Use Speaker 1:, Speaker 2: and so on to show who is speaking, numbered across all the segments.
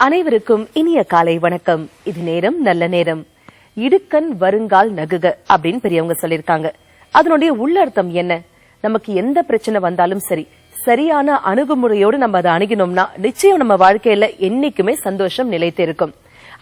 Speaker 1: அனைவருக்கும் இனிய காலை வணக்கம். இது நேரம் நல்ல நேரம். இடுக்கண் வருங்கால் நகுக அப்படின்னு பெரியவங்க சொல்லிருக்காங்க. அதனுடைய உள்ளர்த்தம் என்ன? நமக்கு எந்த பிரச்சனை வந்தாலும் சரி, சரியான அணுகுமுறையோடு நம்ம அதை அணுகினோம்னா நிச்சயம் நம்ம வாழ்க்கையில என்னைக்குமே சந்தோஷம் நிலைத்து இருக்கும்.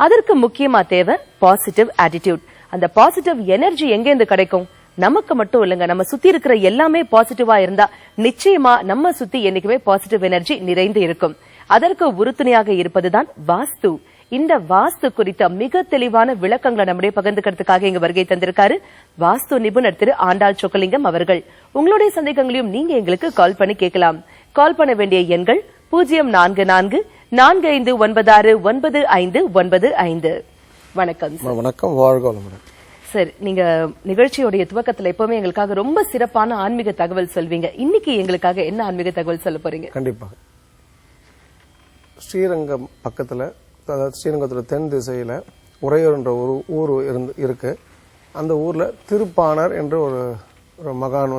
Speaker 1: அதற்கு முக்கியமா தேவை பாசிட்டிவ் ஆட்டிடியூட். அந்த பாசிட்டிவ் எனர்ஜி எங்க இருந்து கிடைக்கும்? நமக்கு மட்டும் இல்லங்க, நம்ம சுத்தி இருக்கிற எல்லாமே பாசிட்டிவா இருந்தா நிச்சயமா நம்ம சுத்தி என்னைக்குமே பாசிட்டிவ் எனர்ஜி நிறைந்து இருக்கும். அதற்கு உறுதுணையாக இருப்பதுதான் வாஸ்து. இந்த வாஸ்து குறித்த மிக தெளிவான விளக்கங்களை நம்முடைய பகிர்ந்துக்கிறதுக்காக இங்க வருகை தந்திருக்காரு வாஸ்து நிபுணர் திரு ஆண்டாள் சொக்கலிங்கம் அவர்கள். உங்களுடைய சந்தேகங்களையும் நீங்க எங்களுக்கு கால் பண்ணி கேட்கலாம். கால் பண்ண வேண்டிய எண்கள் 0444-4596955. வணக்கம் சார்.
Speaker 2: வணக்கம், வாழ்க.
Speaker 1: சார், நீங்க நிகழ்ச்சியோடைய துவக்கத்துல எப்பவுமே எங்களுக்காக ரொம்ப சிறப்பான ஆன்மீக தகவல் சொல்வீங்க. இன்னைக்கு எங்களுக்காக என்ன ஆன்மீக தகவல் சொல்ல போறீங்க?
Speaker 2: கண்டிப்பாக. ஸ்ரீரங்கம் பக்கத்துல, அதாவது ஸ்ரீரங்கத்துல தென் திசையில உறையூர் என்ற ஒரு ஊர் இருக்கு. அந்த ஊர்ல திருப்பாணர் என்ற ஒரு மகான்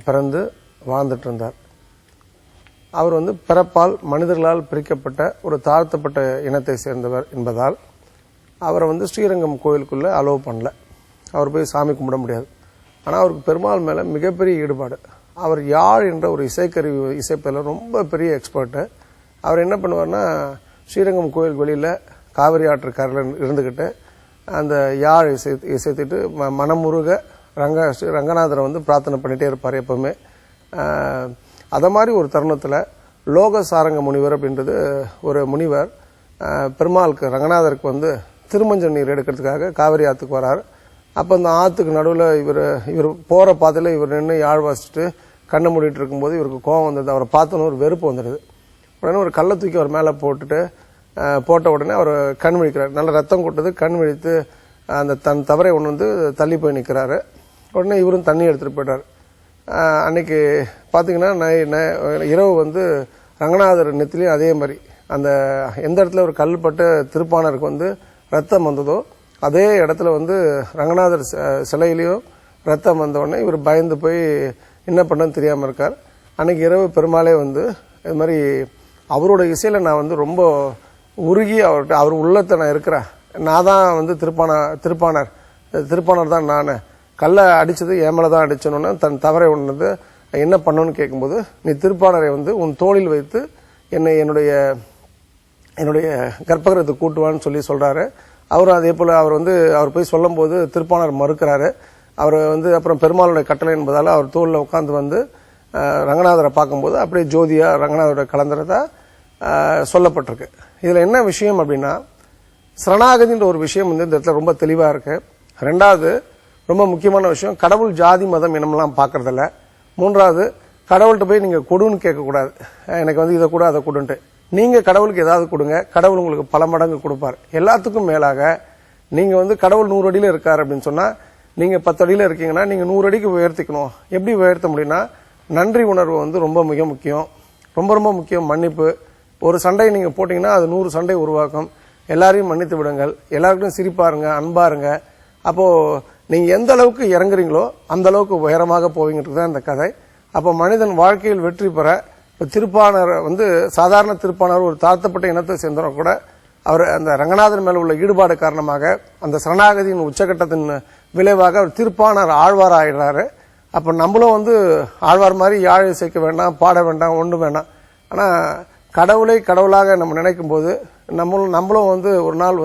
Speaker 2: பிறந்து வாழ்ந்துட்டு இருந்தார். அவர் பிறப்பால் மனிதர்களால் பிரிக்கப்பட்ட ஒரு தாழ்த்தப்பட்ட இனத்தை சேர்ந்தவர் என்பதால் அவரை ஸ்ரீரங்கம் கோயிலுக்குள்ள அலோவ் பண்ணல. அவர் போய் சாமி கும்பிட முடியாது. ஆனால் அவருக்கு பெருமாள் மேல மிகப்பெரிய ஈடுபாடு. அவர் யாழ் என்ற ஒரு இசைக்கருவி இசைப்பதில் ரொம்ப பெரிய எக்ஸ்பர்ட்டு. அவர் என்ன பண்ணுவார்னா, ஸ்ரீரங்கம் கோயில் வெளியில் காவிரி ஆற்று கரையில் இருந்துக்கிட்டு அந்த யாழ் இசைத்துட்டு மனமுருக ரங்கநாதரை பிரார்த்தனை பண்ணிகிட்டே இருப்பார் எப்பவுமே. அதை மாதிரி ஒரு தருணத்தில் லோகசாரங்க முனிவர் அப்படின்றது ஒரு முனிவர் பெருமாளுக்கு ரங்கநாதருக்கு திருமஞ்சள் நீர் எடுக்கிறதுக்காக காவிரி ஆற்றுக்கு வரார். அப்போ அந்த ஆற்றுக்கு நடுவில் இவர் போகிற பாதையில் இவர் நின்று யாழ் வாசிச்சுட்டு கண்ணை மூடிட்டு இருக்கும்போது இவருக்கு கோபம் வந்தது. அவரை பார்த்தோன்னு ஒரு வெறுப்பு வந்துடுது. உடனே ஒரு கல்லை தூக்கி அவர் மேலே போட்ட உடனே அவர் கண் விழிக்கிறார். நல்ல ரத்தம் கொட்டது. கண் விழித்து அந்த தன் தவறை ஒன்று தள்ளி போய் நிற்கிறாரு. உடனே இவரும் தண்ணி எடுத்துகிட்டு போயிட்டார். அன்னைக்கு பார்த்தீங்கன்னா இரவு ரங்கநாதர் நெத்திலையும் அதே மாதிரி அந்த எந்த இடத்துல ஒரு கல் பட்டு திருப்பாணருக்கு ரத்தம் வந்ததோ அதே இடத்துல ரங்கநாதர் சிலையிலையும் ரத்தம் வந்த உடனே இவர் பயந்து போய் என்ன பண்ணன்னு தெரியாமல் இருக்கார். அன்னைக்கு இரவு பெருமாளே இது மாதிரி அவரோட இசையில நான் ரொம்ப உருகி அவர் உள்ளத்தை நான் இருக்கிறேன். நான் தான் திருப்பாணர் தான் நான். கல்லை அடிச்சது என் மேலே தான் அடிச்சோன்னு தன் தவறை உணர்ந்து என்ன பண்ணணும்னு கேட்கும்போது, நீ திருப்பாணரை உன் தோளில் வைத்து என்னுடைய கர்ப்பகிரகத்துக்கு கூட்டுவான்னு சொல்றாரு. அவரும் அதே போல அவர் போய் சொல்லும் போது திருப்பாணர் மறுக்கிறாரு. அவர் அப்புறம் பெருமாளுடைய கட்டளை என்பதால அவர் தோளில் உட்கார்ந்து ரங்கநாதரை பார்க்கும்போது அப்படியே ஜோதியா ரங்கநாதரோட கலந்துறதா சொல்லப்பட்டிருக்கு. இதுல என்ன விஷயம் அப்படின்னா, சரணாகதின்ற ஒரு விஷயம் இந்த இடத்துல ரொம்ப தெளிவா இருக்கு. ரெண்டாவது ரொம்ப முக்கியமான விஷயம், கடவுள் ஜாதி மதம் இனமெல்லாம் பார்க்கறதில்ல. மூன்றாவது, கடவுள்கிட்ட போய் நீங்க கொடுன்னு கேட்கக்கூடாது. எனக்கு இதை கூட அதை கொடுன்ட்டு. நீங்க கடவுளுக்கு ஏதாவது கொடுங்க, கடவுள் உங்களுக்கு பல மடங்கு கொடுப்பார். எல்லாத்துக்கும் மேலாக நீங்க கடவுள் 100 அடியில இருக்காரு அப்படின்னு சொன்னா, நீங்க 10 அடியில இருக்கீங்கன்னா நீங்க 100 அடிக்கு உயர்த்திக்கணும். எப்படி உயர்த்த முடியும்னா, நன்றி உணர்வு ரொம்ப மிக முக்கியம். ரொம்ப ரொம்ப முக்கியம் மன்னிப்பு. ஒரு சண்டை நீங்க போட்டீங்கன்னா அது 100 சண்டை உருவாக்கும். எல்லாரையும் மன்னித்து விடுங்கள். எல்லாருக்கும் சிரிப்பாருங்க, அன்பாருங்க. அப்போ நீங்க எந்த அளவுக்கு இறங்குறீங்களோ அந்த அளவுக்கு உயரமாக போவீங்கிறது தான் இந்த கதை. அப்போ மனிதன் வாழ்க்கையில் வெற்றி பெற திருப்பாணர் சாதாரண திருப்பாணர் ஒரு தாழ்த்தப்பட்ட இனத்தை சேர்ந்தவர் கூட அவர் அந்த ரங்கநாதன் மேல உள்ள ஈடுபாடு காரணமாக அந்த சரணாகதியின் உச்சகட்டத்தின் விளைவாக அவர் திருப்பாணர் ஆழ்வார் ஆயிடுறாரு. அப்ப நம்மளும் ஆழ்வார் மாதிரி யாழ் இசைக்க வேண்டாம், பாட வேண்டாம், ஒன்று வேண்டாம். ஆனா கடவுளை கடவுளாக நம்ம நினைக்கும் போது நம்மளும் ஒரு நாள்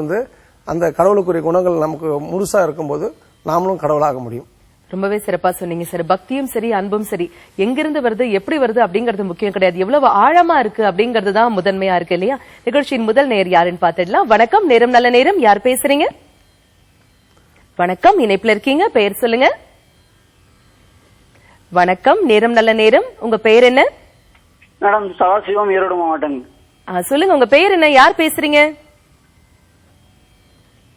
Speaker 2: அந்த கடவுளுக்குரிய குணங்கள் நமக்கு முழுசா இருக்கும்போது நாமளும் கடவுளாக முடியும்.
Speaker 1: ரொம்பவே சிறப்பா சொன்னீங்க சார். பக்தியும் சரி, அன்பும் சரி, எங்கிருந்து வருது, எப்படி வருது அப்படிங்கறது முக்கியம் கிடையாது, எவ்வளவு ஆழமா இருக்கு அப்படிங்கறது தான் முதன்மையா இருக்கு இல்லையா? நிகழ்ச்சியின் முதல் நேயர் யாருன்னு பாத்துடலாம். வணக்கம், நேரம் நல்ல நேரம். யார் பேசுறீங்க? வணக்கம், இணைப்புல இருக்கீங்க, பெயர் சொல்லுங்க. வணக்கம், நேரம் நல்ல நேரம். உங்க பெயர் என்ன?
Speaker 3: மேடம், சதாசிவம், ஈரோடு மாவட்டம்.
Speaker 1: சொல்லுங்க, உங்க பெயர் என்ன? யார் பேசுறீங்க?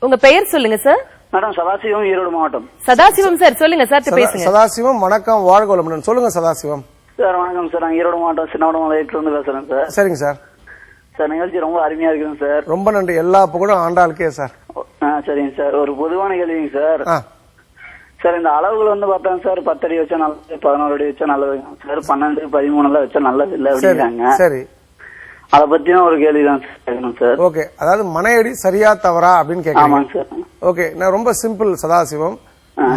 Speaker 1: உங்க பெயர் சொல்லுங்க சார்.
Speaker 3: மேடம், சதாசிவம், ஈரோடு மாவட்டம்.
Speaker 1: சதாசிவம் சார், சொல்லுங்க சார், பேசுங்க.
Speaker 2: சதாசிவம், வணக்கம், வாழ்க வளமுடன். சொல்லுங்க சதாசிவம்.
Speaker 3: சார் வணக்கம் சார், நான் ஈரோடு மாவட்டம் சின்னவடமலையில இருந்து பேசுறேன் சார்.
Speaker 2: சரிங்க சார்.
Speaker 3: சார், நிகழ்ச்சி ரொம்ப அருமையா இருக்குங்க சார்.
Speaker 2: ரொம்ப நன்றி. எல்லா புகழும் ஆண்டாளுக்கே சார்.
Speaker 3: சரிங்க சார். ஒரு பொதுவான கேள்விங்க சார். சார், இந்த அளவுகள் பார்த்தா சார் 10 அடி வச்சா நல்லது, 11 அடி வச்சா நல்லது சார், 12, 13 எல்லாம் வச்சா நல்லது இல்ல அப்படிங்கிறாங்க.
Speaker 2: சரி.
Speaker 3: அதை பத்தியும் ஒரு கேள்விதான் கேட்கணும் சார்.
Speaker 2: ஓகே, அதாவது மனையடி சரியா தவறா அப்படின்னு கேட்கறீங்க.
Speaker 3: ஆமாங்க சார்.
Speaker 2: ஓகே, நான் ரொம்ப சிம்பிள் சதாசிவம்.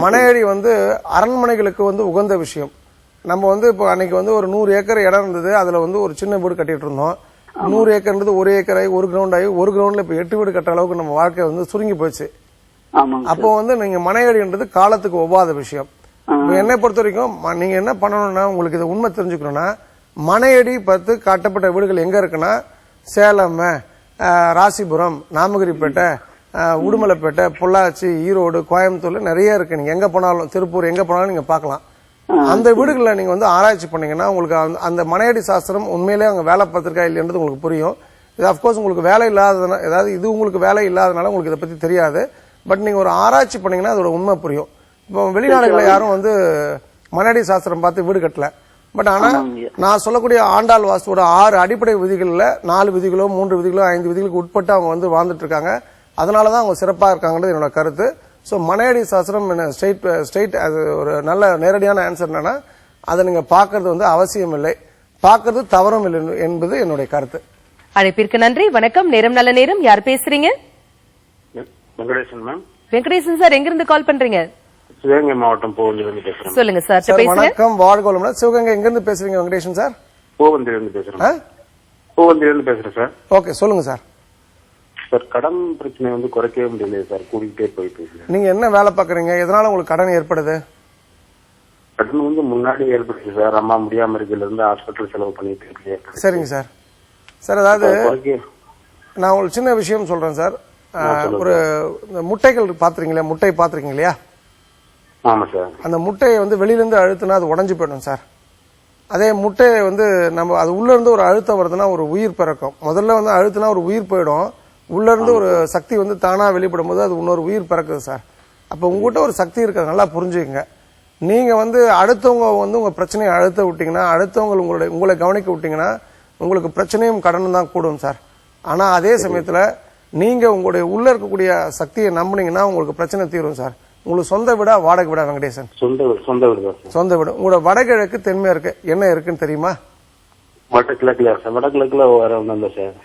Speaker 2: மனையடி வந்து அரண்மனைகளுக்கு வந்து உகந்த விஷயம். நம்ம வந்து இப்போ அன்னைக்கு வந்து ஒரு 100 ஏக்கர் இடம் இருந்தது, அதுல வந்து ஒரு சின்ன வீடு கட்டிட்டு இருந்தோம். 100 ஏக்கர்ன்றது 1 ஏக்கர் ஆகி 1 கிரவுண்ட் ஆகி 1 கிரவுண்ட்ல இப்ப 8 வீடு கட்டுற அளவுக்கு நம்ம வாழ்க்கை வந்து சுருங்கி போச்சு. அப்போ வந்து நீங்க மனையடின்றது காலத்துக்கு ஒவ்வாத விஷயம். என்னை பொறுத்த வரைக்கும் நீங்க என்ன பண்ணணும்னா, உங்களுக்கு இது உண்மை தெரிஞ்சுக்கணும்னா, மனையடி பார்த்து காட்டப்பட்ட வீடுகள் எங்க இருக்குன்னா சேலம், ராசிபுரம், நாமகிரிப்பேட்டை, உடுமலைப்பேட்டை, பொள்ளாச்சி, ஈரோடு, கோயம்புத்தூர்ல நிறைய இருக்கு. நீங்க எங்க போனாலும், திருப்பூர் எங்க போனாலும் நீங்க பார்க்கலாம். அந்த வீடுகளை நீங்க வந்து ஆராய்ச்சி பண்ணீங்கன்னா உங்களுக்கு அந்த மனையடி சாஸ்திரம் உண்மையிலேயே அங்க வேலை பார்த்திருக்கா இல்லைன்றது உங்களுக்கு புரியும். இது அப்கோர்ஸ் உங்களுக்கு வேலை இல்லாததுனால, ஏதாவது இது உங்களுக்கு வேலை இல்லாதனால உங்களுக்கு இதை பத்தி தெரியாது. பட் நீங்க ஒரு ஆராய்ச்சி பண்ணீங்கன்னா அதோட உண்மை புரியும். இப்போ வெளிநாடுகளில் யாரும் வந்து மனையடி சாஸ்திரம் பார்த்து வீடு கட்டல. பட் ஆனா நான் சொல்லக்கூடிய ஆண்டாள் வாஸ்துவோட 6 அடிப்படை விதிகள்ல 4 விதிகளோ 3 விதிகளோ 5 விதிகளுக்கு உட்பட்டு அவங்க வந்து வாழ்ந்துட்டு இருக்காங்க. அதனாலதான் அவங்க சிறப்பா இருக்காங்கன்றது என்னோட கருத்து. சோ மனையடி சாஸ்திரம் ஸ்ட்ரெயிட் அது ஒரு நல்ல நேரடியான ஆன்சர் என்னன்னா, அதை நீங்க பாக்குறது வந்து அவசியம் இல்லை, பாக்குறது தவறும் இல்லை என்பது என்னுடைய கருத்து.
Speaker 1: அழைப்பிற்கு நன்றி. வணக்கம். நேரம் நல்ல நேரம். யார் பேசுறீங்க?
Speaker 4: வெங்கடேசன் மேம்.
Speaker 1: வெங்கடேசன் சார், எங்க இருந்து கால் பண்றீங்க?
Speaker 4: சிவகங்கை மாவட்டம் பூவந்திலிருந்து பேசுறேன்.
Speaker 1: சொல்லுங்க சார்.
Speaker 2: வணக்கம், வாழ்க வளமுடன். சிவகங்கை எங்க இருந்து பேசுறீங்க வெங்கடேசன் சார்?
Speaker 4: பூவந்திலிருந்து பேசுறேன். பூவந்திலிருந்து பேசுறேன் சார்.
Speaker 2: ஓகே, சொல்லுங்க சார்.
Speaker 4: சார், கடன் பிரச்சனை வந்து குறைக்கவே முடியல சார், கூடிக்கிட்டே போயிட்டு இருக்கு.
Speaker 2: நீங்க என்ன வேலை பாக்குறீங்க? எதனால உங்களுக்கு கடன் ஏற்படுது?
Speaker 4: கடன் வந்து முன்னாடி ஏற்படுச்சு சார். அம்மா முடியாம இருக்கிறதுல இருந்து ஹாஸ்பிட்டல் செலவு பண்ணிட்டு இருக்கு.
Speaker 2: சரிங்க சார். சார், அதாவது நான் உங்களுக்கு சின்ன விஷயம் சொல்றேன் சார். ஒரு முட்டைகள் பாத்துறீங்களா? முட்டை பாத்துருக்கீங்க இல்லையா?
Speaker 4: ஆமா சார்.
Speaker 2: அந்த முட்டையை வந்து வெளியில இருந்து அழுத்தினா அது உடஞ்சு போயிடும் சார். அதே முட்டையை வந்து நம்ம அது உள்ள இருந்து ஒரு அழுத்தம் வருதுன்னா ஒரு உயிர் பிறக்கும். முதல்ல வந்து அழுத்தினா ஒரு உயிர் போயிடும். உள்ள இருந்து ஒரு சக்தி வந்து தானா வெளிப்படும் போது அது இன்னொரு உயிர் பிறக்குது சார். அப்ப உங்ககிட்ட ஒரு சக்தி இருக்கிறது நல்லா புரிஞ்சுக்கங்க. நீங்க வந்து அடுத்தவங்க வந்து உங்க பிரச்சனையை அழுத்த விட்டீங்கன்னா, அடுத்தவங்க உங்களை கவனிக்க விட்டீங்கன்னா உங்களுக்கு பிரச்சனையும் கடனும் தான் கூடும் சார். ஆனா அதே சமயத்துல நீங்க உங்களுடைய உள்ள இருக்கக்கூடிய சக்தியை நம்பினீங்கன்னா உங்களுக்கு பிரச்சனை தீரும் சார். உங்களுக்கு சொந்த வீடா வாடகை வீடா வெங்கடேசன்?
Speaker 4: சொந்த வீடு.
Speaker 2: சொந்த வீடு. உங்களோட வடகிழக்கு தென்மேற்கு என்ன இருக்குன்னு தெரியுமா?
Speaker 4: வடகிழக்குல சார். வடகிழக்குல வேற ஒன்றும் இல்லை சார்.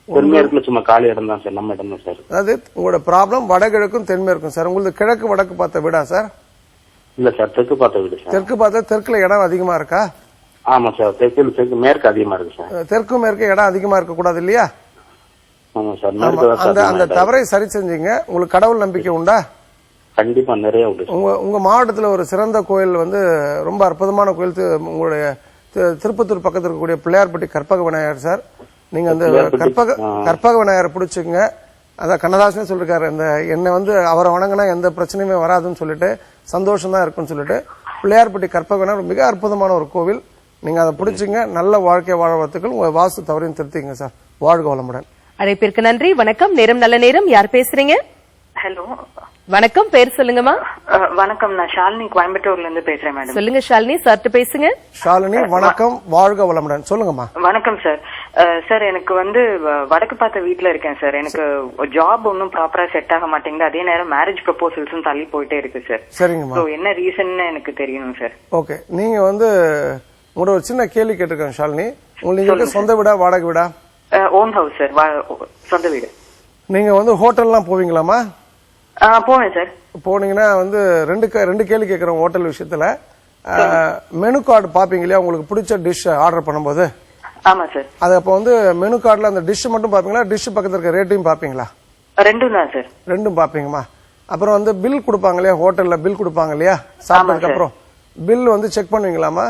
Speaker 4: தென்மேற்குல சும்மா காலி இடம் தான் சார், நம்ம இடம் தான் சார்.
Speaker 2: அதாவது உங்களோட ப்ராப்ளம் வடகிழக்கும் தென்மேற்கும் சார். உங்களுக்கு கிழக்கு வடக்கு பார்த்த வீடா சார்?
Speaker 4: இல்ல சார், தெற்கு பார்த்த வீடு சார்.
Speaker 2: தெற்கு பார்த்த தெற்குல இடம் அதிகமா இருக்கா?
Speaker 4: ஆமா சார், தெற்கு மேற்கு அதிகமா இருக்கு சார்.
Speaker 2: தெற்கு மேற்கு இடம் அதிகமா இருக்க கூடாது இல்லையா?
Speaker 4: ஆமா சார்.
Speaker 2: அந்த தவறை சரி செஞ்சீங்க. உங்களுக்கு கடவுள் நம்பிக்கை உண்டா?
Speaker 4: கண்டிப்பா நிறைய உண்டு.
Speaker 2: உங்க மாவட்டத்துல ஒரு சிறந்த கோயில் வந்து ரொம்ப அற்புதமான கோயில், உங்களுடைய திருப்பத்தூர் பக்கத்தில் இருக்கக்கூடிய பிள்ளையார்பட்டி கற்பக விநாயகர் சார். நீங்க அந்த கற்பக விநாயகரை பிடிச்சுங்க. அதான் கண்ணதாசனே சொல்லிருக்காரு, இந்த என்னை வந்து அவரை வணங்கினா எந்த பிரச்சனையுமே வராதுன்னு சொல்லிட்டு சந்தோஷம் தான் இருக்குன்னு சொல்லிட்டு பிள்ளையார்பட்டி கற்பக விநாயகர் மிக அற்புதமான ஒரு கோவில். நீங்க அதை பிடிச்சுங்க. நல்ல வாழ்க்கை வாழ்வதற்கு உங்க வாஸ்து தவறையும் திருத்திங்க சார். வாழ்க வளமுடன்.
Speaker 1: அழைப்பிற்கு நன்றி. வணக்கம். நேரம் நல்ல நேரம். யார் பேசுறீங்க?
Speaker 5: ஹலோ,
Speaker 1: வணக்கம். பேர் சொல்லுங்கம்மா.
Speaker 5: வணக்கம், நான் ஷாலினி கோயம்புத்தூர்ல இருந்து பேசுறேன் மேடம்.
Speaker 1: சொல்லுங்க ஷாலினி. சார்ட்ட பேசுங்க.
Speaker 2: ஷாலினி வணக்கம், வாழ்க வளமுடன். சொல்லுங்கம்மா.
Speaker 5: வணக்கம் சார். சார், எனக்கு வந்து வடக்கு பார்த்த வீட்டுல இருக்கேன் சார். எனக்கு ஜாப் ஒன்னும் ப்ராப்பரா செட் ஆக மாட்டேங்குது. அதே நேரம் மேரேஜ் ப்ரொபோசல்ஸும் தள்ளி போயிட்டே இருக்கு சார்.
Speaker 2: சரிங்கம்மா.
Speaker 5: என்ன ரீசன் எனக்கு தெரியணும் சார்.
Speaker 2: ஓகே, நீங்க வந்து உங்களோட ஒரு சின்ன கேள்வி கேட்டிருக்கேன் ஷாலினி. உங்களுக்கு சொந்த வீடா வாடகை வீடா?
Speaker 5: ஓன் ஹவுஸ் சார், சொந்த வீடு.
Speaker 2: நீங்க வந்து ஹோட்டல்லாம் போவீங்களாமா?
Speaker 5: போவேன் சார்.
Speaker 2: போனீங்கன்னா வந்து ரெண்டு கேள்வி கேட்கிறோம் ஹோட்டல் விஷயத்துல. மெனு கார்டு பாப்பீங்க இல்லையா? உங்களுக்கு பிடிச்ச டிஷ் ஆர்டர் பண்ணும்போது.
Speaker 5: ஆமா சார்.
Speaker 2: அது அப்ப வந்து மெனு கார்டுல அந்த டிஷ் மட்டும் பாப்பீங்களா, டிஷ் பக்கத்துல இருக்க ரேட்டையும் பாப்பீங்களா?
Speaker 5: ரெண்டும் தான் சார்.
Speaker 2: ரெண்டும் பாப்பீங்கம்மா. அப்புறம் வந்து பில் கொடுப்பாங்க இல்லையா? ஹோட்டல்ல பில் கொடுப்பாங்க இல்லையா? சாப்பிட்டதுக்கு அப்புறம் பில் வந்து செக் பண்ணுவீங்களாமா?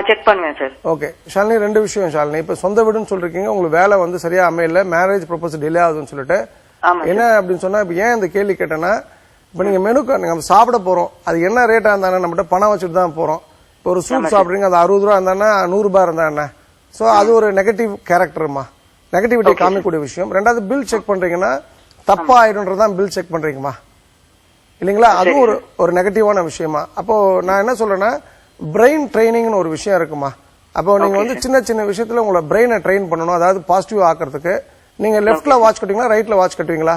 Speaker 5: செக் பண்ணுவேன் சார்.
Speaker 2: ஓகே ஷாலினி, ரெண்டு விஷயம் ஷாலினி. இப்ப சொந்த வீடுன்னு சொல்றீங்க, உங்களுக்கு வேலை வந்து சரியா அமையல, மேரேஜ் ப்ரொபோசல் டிலே ஆகுதுன்னு சொல்லிட்டு என்ன அப்படின்னு சொன்னா, இப்ப ஏன் இந்த கேள்வி கேட்டேன்னா, இப்ப நீங்க மெனு நம்ம சாப்பிட போறோம், அது என்ன ரேட்டா இருந்தானே நம்மகிட்ட பணம் வச்சுட்டு தான் போறோம். இப்போ ஒரு சூப் சாப்பிடுறீங்க, அது 60 ரூபா இருந்தா 100 ரூபாய் இருந்தா என்ன? சோ அது ஒரு நெகட்டிவ் கேரக்டர்மா, நெகட்டிவிட்டி காமிக்கக்கூடிய விஷயம். ரெண்டாவது பில் செக் பண்றீங்கன்னா தப்பா ஆயிடும்ன்றதான் பில் செக் பண்றீங்கம்மா இல்லீங்களா? அதுவும் ஒரு நெகட்டிவான விஷயமா. அப்போ நான் என்ன சொல்றேன்னா, பிரெயின் ட்ரைனிங்னு ஒரு விஷயம் இருக்குமா. அப்போ நீங்க வந்து சின்ன சின்ன விஷயத்துல உங்களை பிரெயினை ட்ரெயின் பண்ணணும், அதாவது பாசிட்டிவ் ஆக்குறதுக்கு. நீங்க லெஃப்ட்ல வாட்ச் கட்டுவீங்களா, ரைட்ல வாட்ச் கட்டுவீங்களா?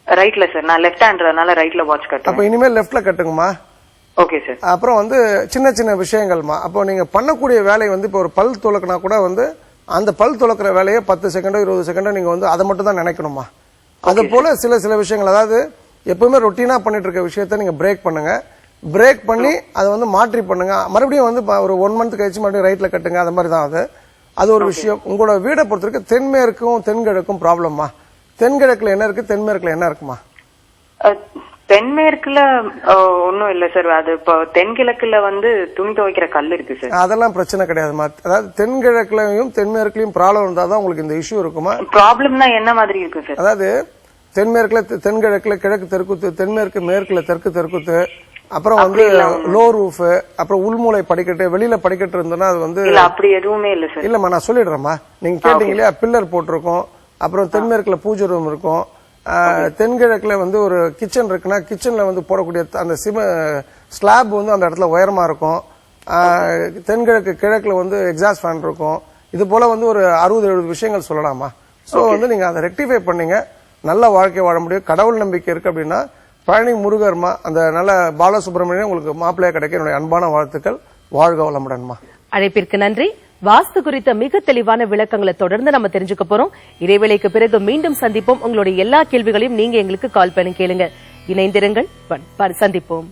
Speaker 5: ரைட்ல சார், நான் லெஃப்ட் ஹேண்ட்றதுனால ரைட்ல வாட்ச் கட்டுவேன்.
Speaker 2: அப்ப இனிமேல் லெஃப்ட்ல கட்டுங்கம்மா.
Speaker 5: Okay sir.
Speaker 2: அப்புறம் வந்து சின்ன சின்ன விஷயங்கள்மா. அப்போ நீங்க பண்ணக்கூடிய வேலை வந்து இப்போ ஒரு பல் துலக்கினா கூட வந்து அந்த பல் துளக்குற வேலையை 10 செகண்டோ 20 செகண்டோ நீங்க வந்து அதை மட்டும் தான் நினைக்கணுமா. அது போல சில விஷயங்கள், அதாவது எப்பவுமே ரொட்டீனா பண்ணிட்டு இருக்க விஷயத்த நீங்க பிரேக் பண்ணுங்க. பிரேக் பண்ணி அதை வந்து மாற்றி பண்ணுங்க. மறுபடியும் வந்து ஒரு 1 மந்த் கழிச்சு மறுபடியும் ரைட்ல கட்டுங்க. அது மாதிரி தான் அது ஒரு விஷயம். உங்களோட வீடை பொறுத்தவரைக்கும் தென்மேற்கும் தென்கிழக்கும் ப்ராப்ளமா? தென்கிழக்குல என்ன இருக்கு, தென்மேற்குல என்ன இருக்குமா?
Speaker 5: தென்மேற்குல ஒன்னும் இல்ல சார். அது இப்போ தென்கிழக்குல வந்து துணி துவைக்கிற கல் இருக்கு சார்.
Speaker 2: அதெல்லாம் பிரச்சனை கிடையாதுமா. அதாவது தென்கிழக்குலயும் தென்மேற்குலயும் ப்ராப்ளம் இருந்தாதான் உங்களுக்கு இந்த இஷ்யூ இருக்குமா?
Speaker 5: ப்ராப்ளம்னா என்ன மாதிரி இருக்கு சார்?
Speaker 2: அதாவது தென்மேற்குல தென்கிழக்குல கிழக்கு தெற்குத்து, தென்மேற்கு மேற்குல தெற்கு தெற்குத்து, அப்புறம் வந்து லோ ரூஃப், அப்புறம் உள்மூளை படிக்கட்டு, வெளியில படிக்கட்டு இருந்ததுன்னா அது வந்து
Speaker 5: அப்படி எதுவுமே இல்ல சார்.
Speaker 2: இல்லம்மா, நான் சொல்லிடுறேன்மா. நீங்க கேட்டீங்க இல்லையா, பில்லர் போட்டிருக்கோம், அப்புறம் தென்மேற்குல பூஜை ரூம் இருக்கும், தென்கிழக்குல வந்து ஒரு கிச்சன் இருக்குன்னா கிச்சன்ல வந்து போடக்கூடிய அந்த ஸ்லாப் வந்து அந்த இடத்துல உயரமா இருக்கும். தென்கிழக்கு கிழக்குல வந்து எக்ஸாஸ்ட் ஃபேன் இருக்கும். இது போல வந்து ஒரு 60-70 விஷயங்கள் சொல்லலாமா. சோ வந்து நீங்க அதை ரெக்டிஃபை பண்ணீங்க, நல்ல வாழ்க்கை வாழ முடியும். கடவுள் நம்பிக்கை இருக்கு அப்படின்னா பழனி முருகர்மா, அந்த நல்ல பாலசுப்ரமணியம் உங்களுக்கு மாப்பிள்ளையா கிடைக்க என்னுடைய அன்பான வாழ்த்துக்கள். வாழ்க வளமுடன்மா.
Speaker 1: அழைப்பிற்கு நன்றி. வாஸ்து குறித்த மிக தெளிவான விளக்கங்களை தொடர்ந்து நம்ம தெரிஞ்சுக்க போறோம். இடைவேளைக்கு பிறகு மீண்டும் சந்திப்போம். உங்களுடைய எல்லா கேள்விகளையும் நீங்க எங்களுக்கு கால் பண்ணி கேளுங்க. இணைந்திருங்கள், சந்திப்போம்.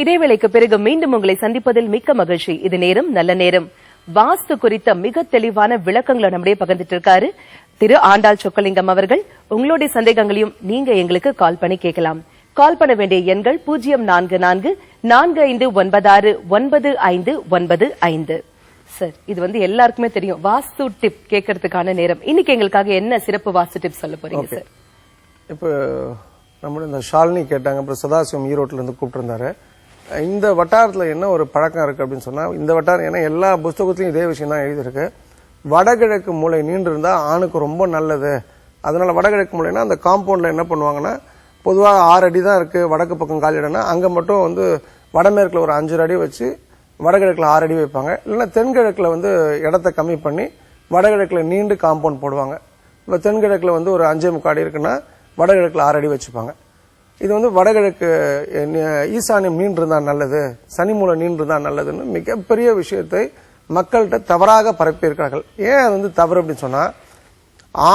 Speaker 1: இடைவேளைக்கு பிறகு மீண்டும் உங்களை சந்திப்பதில் மிக்க மகிழ்ச்சி. இது நேரம் நல்ல நேரம். வாஸ்து குறித்த மிக தெளிவான விளக்கங்களை நம்முடைய பகிர்ந்துட்டு இருக்காரு திரு ஆண்டாள் சொக்கலிங்கம் அவர்கள். உங்களுடைய சந்தேகங்களையும் நீங்க எங்களுக்கு கால் பண்ணி கேட்கலாம். கால் பண்ண வேண்டிய எண்கள் 0444-459595. சார், இது வந்து எல்லாருக்குமே தெரியும், வாஸ்து டிப் கேட்கறதுக்கான நேரம். இன்னைக்கு எங்களுக்காக என்ன சிறப்பு வாஸ்து டிப் சொல்ல போறீங்க சார்?
Speaker 2: இப்போ நம்மளுடைய இந்த ஷாலினி கேட்டாங்க, அப்புறம் சதாசிவம் ஈரோட்ல இருந்து கூப்பிட்டு இருந்தாரு. இந்த வட்டாரத்துல என்ன ஒரு பழக்கம் இருக்கு அப்படின்னு சொன்னா, இந்த வட்டாரம் ஏன்னா எல்லா புஸ்தகத்திலையும் இதே விஷயம் தான் எழுதியிருக்கு. வடகிழக்கு மூலை நீண்டு இருந்தா ஆணுக்கு ரொம்ப நல்லது. அதனால வடகிழக்கு மூலைனா அந்த காம்பவுண்ட்ல என்ன பண்ணுவாங்கன்னா, பொதுவாக 6 அடி தான் இருக்கு வடக்கு பக்கம் காலிடனா, அங்க மட்டும் வந்து வடமேற்குல ஒரு 5 அடி வச்சு வடகிழக்குல 6 அடி வைப்பாங்க. இல்லைன்னா தென்கிழக்குல வந்து இடத்த கம்மி பண்ணி வடகிழக்குல நீண்டு காம்பவுண்ட் போடுவாங்க. இப்போ தென்கிழக்குல வந்து ஒரு 5.25 அடி இருக்குன்னா வடகிழக்குல 6 அடி வச்சுப்பாங்க. இது வந்து வடகிழக்கு ஈசானியம் நீண்டு இருந்தா நல்லது, சனி மூலை நீண்டு இருந்தா நல்லதுன்னு மிகப்பெரிய விஷயத்தை மக்கள்கிட்ட தவறாக பரப்பியிருக்கார்கள். ஏன் அது வந்து தவறு அப்படின்னு சொன்னா,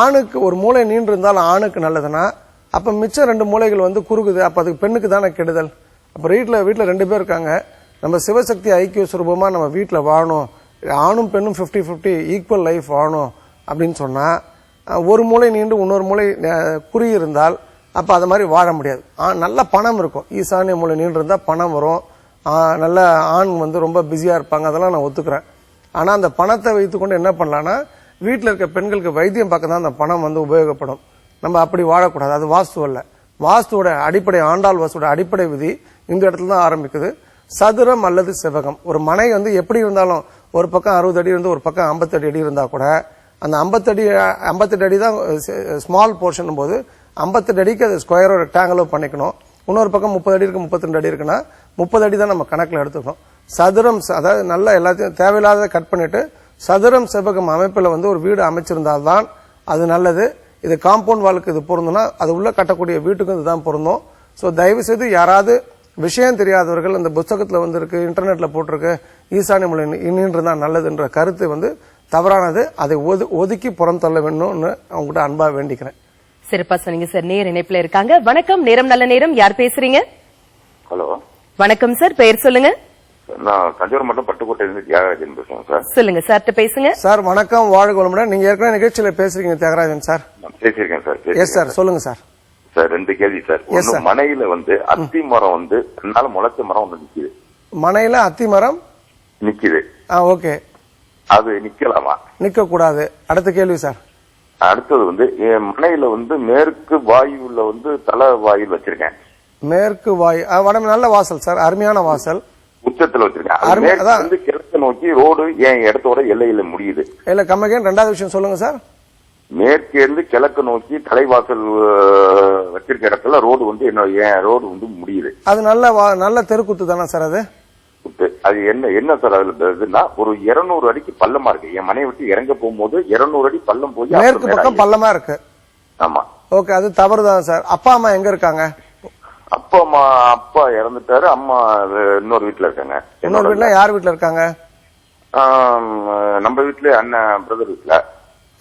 Speaker 2: ஆணுக்கு ஒரு மூளை நீண்டு இருந்தாலும் ஆணுக்கு நல்லதுன்னா அப்ப மிச்சம் 2 மூளைகள் வந்து குறுகுது, அப்ப அதுக்கு பெண்ணுக்கு தானே கெடுதல். அப்ப வீட்டுல 2 பேர் இருக்காங்க, நம்ம சிவசக்தி ஐக்கிய சுரூபமா நம்ம வீட்டுல வாழணும், ஆணும் பெண்ணும் 50-50 ஈக்குவல் லைஃப் வாழணும் அப்படின்னு சொன்னா, ஒரு மூளை நீண்டு இன்னொரு மூளை குறி இருந்தால் அப்ப அது மாதிரி வாழ முடியாது. நல்ல பணம் இருக்கும், ஈசானிய மூளை நீண்டு இருந்தா பணம் வரும், நல்ல ஆண் வந்து ரொம்ப பிஸியா இருப்பாங்க, அதெல்லாம் நான் ஒத்துக்கிறேன். ஆனா அந்த பணத்தை வைத்துக்கொண்டு என்ன பண்ணலாம்னா, வீட்டில் இருக்க பெண்களுக்கு வைத்தியம் பார்க்க தான் அந்த பணம் வந்து உபயோகப்படும். நம்ம அப்படி வாழக்கூடாது, அது வாஸ்து அல்ல. வாஸ்துவோட அடிப்படை, ஆண்டாள் வாஸ்துவோட அடிப்படை விதி இந்த இடத்துல தான் ஆரம்பிக்குது. சதுரம் அல்லது செவ்வகம். ஒரு மனை வந்து எப்படி இருந்தாலும் ஒரு பக்கம் 60 அடி இருந்து ஒரு பக்கம் 58 அடி இருந்தா கூட அந்த 58 அடி தான் ஸ்மால் போர்ஷன் போது 58 அடிக்கு அது ஸ்கொயரோ ரெக்டாங்கிளோ பண்ணிக்கணும். இன்னொரு பக்கம் 30 அடி இருக்கு 32 அடி இருக்குன்னா 30 அடி தான் நம்ம கணக்குல எடுத்துக்கணும். சதுரம், அதாவது நல்லா எல்லாத்தையும் தேவையில்லாத கட் பண்ணிட்டு சதுரம் செவ்வகம் அமைப்புல வந்து ஒரு வீடு அமைச்சிருந்தால்தான் அது நல்லது. இது காம்பவுண்ட் வாலுக்கு இது பொருந்தும்னா அது உள்ள கட்டக்கூடிய வீட்டுக்கும் இதுதான் பொருந்தும். ஸோ தயவு செய்து யாராவது விஷயம் தெரியாதவர்கள், அந்த புத்தகத்துல வந்து இருக்கு, இன்டர்நெட்ல போட்டிருக்கு, ஈசானிய மூலை நீண்டு தான் நல்லதுன்ற கருத்து வந்து தவறானது. அதை ஒதுக்கி புறம் தள்ள வேணும்னு அவங்ககிட்ட அன்பா வேண்டிக்கிறேன்.
Speaker 1: சிறப்பா சொன்னீங்க சார். நேர் இணைப்புல இருக்காங்க. வணக்கம், நேரம் நல்ல நேரம். யார் பேசுறீங்க?
Speaker 6: ஹலோ,
Speaker 1: வணக்கம் சார், பெயர் சொல்லுங்க.
Speaker 6: நான் தஞ்சாவூர் மட்டும் பட்டுக்கோட்டையிலிருந்து தியாகராஜன் பேசுறேன் சார்.
Speaker 1: சொல்லுங்க சார், பேசுங்க
Speaker 2: சார். வணக்கம், வாழ்க வளமுடன். நீங்க ஏற்கனவே நிகழ்ச்சியில பேசுறீங்க தியாகராஜன் சார்.
Speaker 6: பேசியிருக்கேன் சார்.
Speaker 2: எஸ் சார், சொல்லுங்க சார்.
Speaker 6: சார் 2 கேள்வி சார். ஒன்னு, மனையில வந்து அத்தி மரம் வந்து அதனால முளைச்ச மரம் ஒன்று நிக்குது.
Speaker 2: மனையில அத்தி மரம்
Speaker 6: நிக்குது.
Speaker 2: ஓகே,
Speaker 6: அது நிக்கலாமா?
Speaker 2: நிக்க கூடாது. அடுத்த கேள்வி சார்.
Speaker 6: அடுத்தது வந்து என் மனையில வந்து மேற்கு வாயுல வந்து தலை வாயில் வச்சிருக்கேன்.
Speaker 2: மேற்கு வாயு வடமே நல்ல வாசல் சார், அருமையான வாசல்.
Speaker 6: உச்சத்துல வச்சிருக்கேன். வந்து கிழக்கு நோக்கி ரோடு என் இடத்தோட எல்லையில முடியுது.
Speaker 2: இல்ல கம்மகேன் ரெண்டாவது விஷயம் சொல்லுங்க சார்.
Speaker 6: மேற்கு இருந்து கிழக்கு நோக்கி தலைவாசல் வச்சிருக்க இடத்துல ரோடு வந்து என் ரோடு வந்து முடியுது.
Speaker 2: அது நல்ல தெருக்குத்து தானே சார்?
Speaker 6: அது என்ன சார் அதுல ஒரு 200 அடிக்கு பள்ளமா இருக்கு. என் மனையை விட்டு இறங்க போகும்போது 200 அடி பள்ளம் போய்
Speaker 2: மேற்கு பக்கம் பள்ளமா இருக்கு.
Speaker 6: ஆமா.
Speaker 2: ஓகே, அது தவறுதான் சார். அப்பா அம்மா எங்க இருக்காங்க?
Speaker 6: அப்பா இறந்துட்டாரு. அம்மா இன்னொரு வீட்டுல இருக்காங்க.
Speaker 2: இன்னொரு வீட்டுல யார் வீட்டுல இருக்காங்க?
Speaker 6: நம்ம வீட்டுல அண்ணன் பிரதர் வீட்டுல.